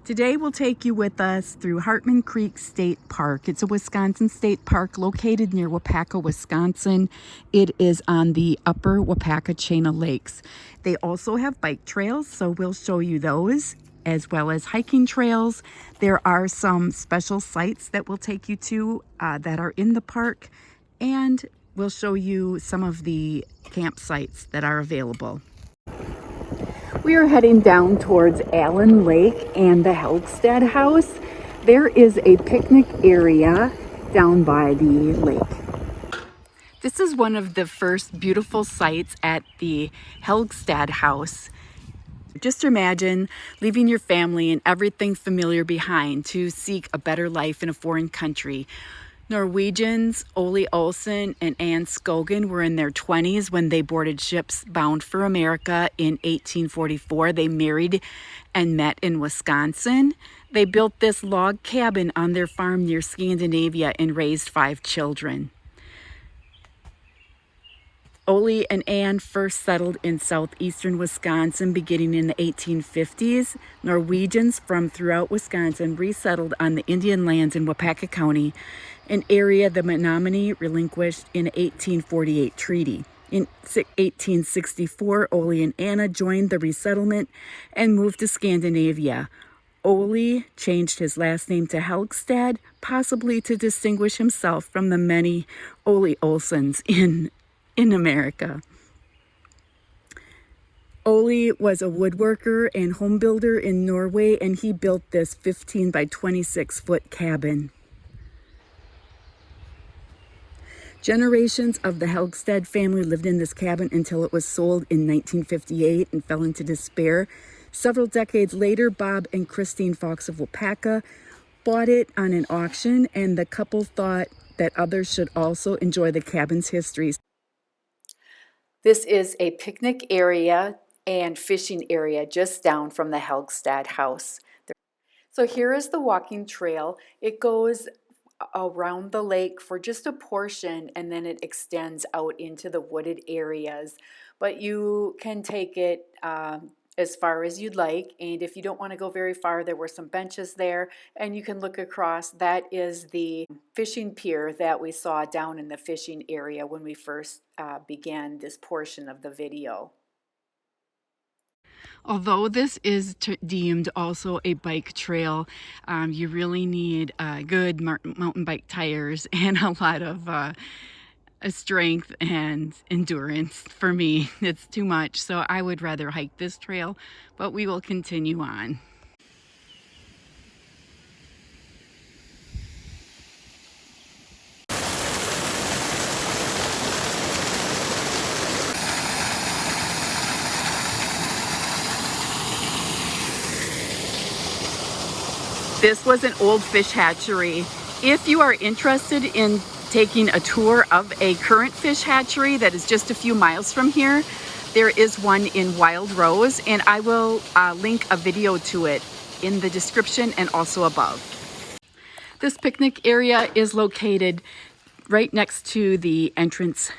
Today we'll take you with us through Hartman Creek State Park. It's a Wisconsin state park located near Waupaca, Wisconsin. It is on the upper Waupaca Chain-O-Lakes. They also have bike trails, so we'll show you those, as well as hiking trails. There are some special sites that we'll take you to that are in the park, and we'll show you some of the campsites that are available. We are heading down towards Allen Lake and the Helgstad House. There is a picnic area down by the lake. This is one of the first beautiful sites at the Helgstad House. Just imagine leaving your family and everything familiar behind to seek a better life in a foreign country. Norwegians Ole Olsen and Anne Skogen were in their 20s when they boarded ships bound for America in 1844. They married and met in Wisconsin. They built this log cabin on their farm near Scandinavia and raised 5 children. Ole and Anne first settled in southeastern Wisconsin beginning in the 1850s. Norwegians from throughout Wisconsin resettled on the Indian lands in Waupaca County, an area the Menominee relinquished in the 1848 treaty. In 1864, Ole and Anna joined the resettlement and moved to Scandinavia. Ole changed his last name to Helgstad, possibly to distinguish himself from the many Ole Olsens in America. Ole was a woodworker and home builder in Norway, and he built this 15 by 26 foot cabin. Generations of the Helgstad family lived in this cabin until it was sold in 1958 and fell into despair. Several decades later, Bob and Christine Fox of Waupaca bought it on an auction, and the couple thought that others should also enjoy the cabin's history. This is a picnic area and fishing area just down from the Helgstad house. So here is the walking trail. It goes around the lake for just a portion, and then it extends out into the wooded areas. But you can take it as far as you'd like, and if you don't want to go very far, there were some benches there, and you can look across. That is the fishing pier that we saw down in the fishing area when we first began this portion of the video. Although this is deemed also a bike trail, you really need good mountain bike tires and a lot of strength and endurance. For me, it's too much, so I would rather hike this trail, but we will continue on. This was an old fish hatchery. If you are interested in taking a tour of a current fish hatchery that is just a few miles from here, there is one in Wild Rose, and I will link a video to it in the description and also above. This picnic area is located right next to the entrance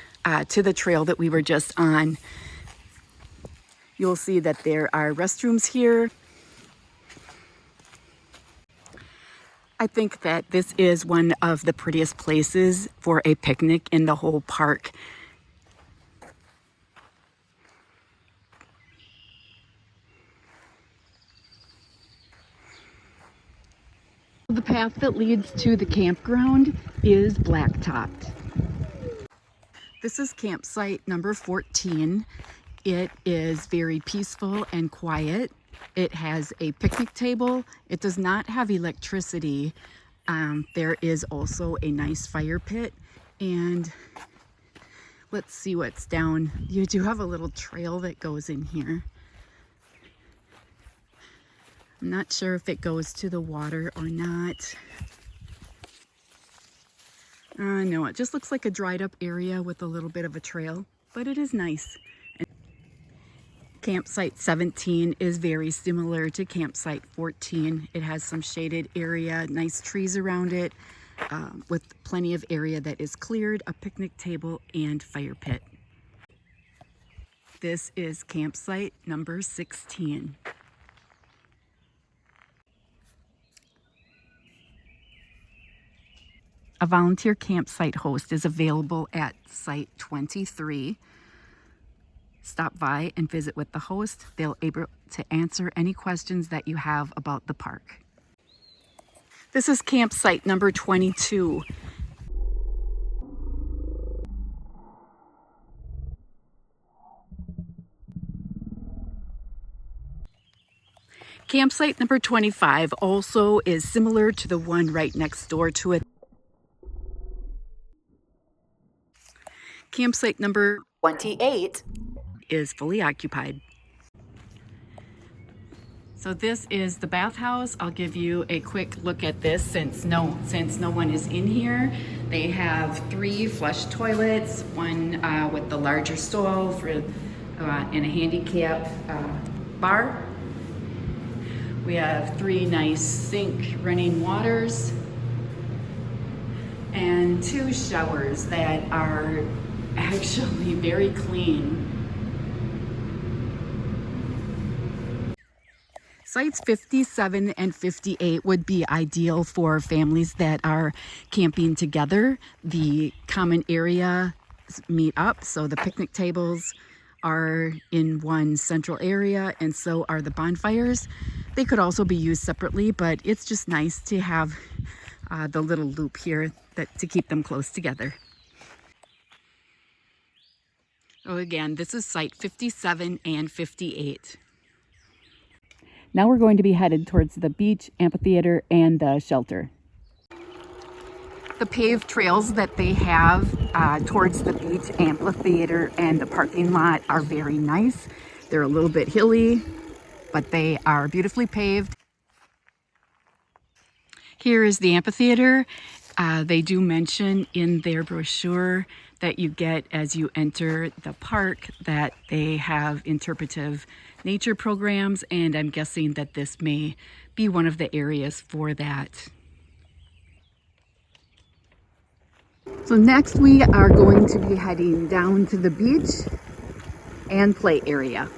to the trail that we were just on. You'll see that there are restrooms here. I think that this is one of the prettiest places for a picnic in the whole park. The path that leads to the campground is blacktopped. This is campsite number 14. It is very peaceful and quiet. It has a picnic table. It does not have electricity. There is also a nice fire pit, and let's see what's down. You do have a little trail that goes in here. I'm not sure if it goes to the water or not. No, it just looks like a dried up area with a little bit of a trail, but it is nice. Campsite 17 is very similar to campsite 14. It has some shaded area, nice trees around it, with plenty of area that is cleared, a picnic table, and fire pit. This is campsite number 16. A volunteer campsite host is available at Site 23. Stop by and visit with the host. They'll be able to answer any questions that you have about the park. This is campsite number 22. Campsite number 25 also is similar to the one right next door to it. Campsite number 28 is fully occupied. So this is the bathhouse. I'll give you a quick look at this since no one is in here. They have 3 flush toilets, one with the larger stall for and a handicap bar. We have 3 nice sink running waters and 2 showers that are actually very clean. Sites 57 and 58 would be ideal for families that are camping together. The common area meet up, so the picnic tables are in one central area, and so are the bonfires. They could also be used separately, but it's just nice to have the little loop here to keep them close together. So again, this is Site 57 and 58. Now we're going to be headed towards the beach, amphitheater, and the shelter. The paved trails that they have towards the beach, amphitheater, and the parking lot are very nice. They're a little bit hilly, but they are beautifully paved. Here is the amphitheater. They do mention in their brochure that you get as you enter the park that they have interpretive nature programs, and I'm guessing that this may be one of the areas for that. So next we are going to be heading down to the beach and play area.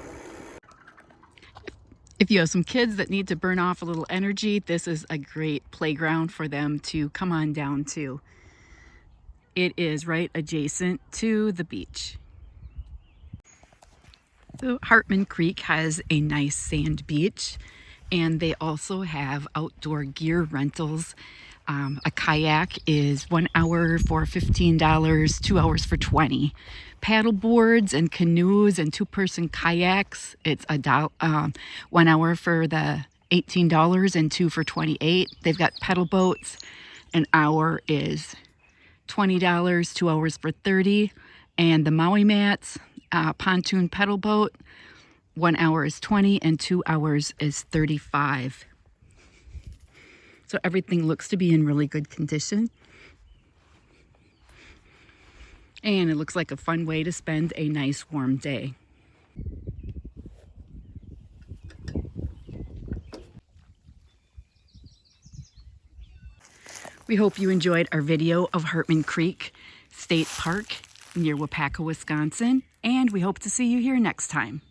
If you have some kids that need to burn off a little energy, this is a great playground for them to come on down to. It is right adjacent to the beach. So Hartman Creek has a nice sand beach, and they also have outdoor gear rentals. A kayak is 1 hour for $15, 2 hours for $20. Paddle boards and canoes and 2-person kayaks, it's 1 hour for the $18 and 2 for $28. They've got pedal boats. An hour is $20, 2 hours for $30. And the Maui mats, pontoon pedal boat, 1 hour is $20 and 2 hours is $35. So everything looks to be in really good condition. And it looks like a fun way to spend a nice warm day. We hope you enjoyed our video of Hartman Creek State Park near Waupaca, Wisconsin, and we hope to see you here next time.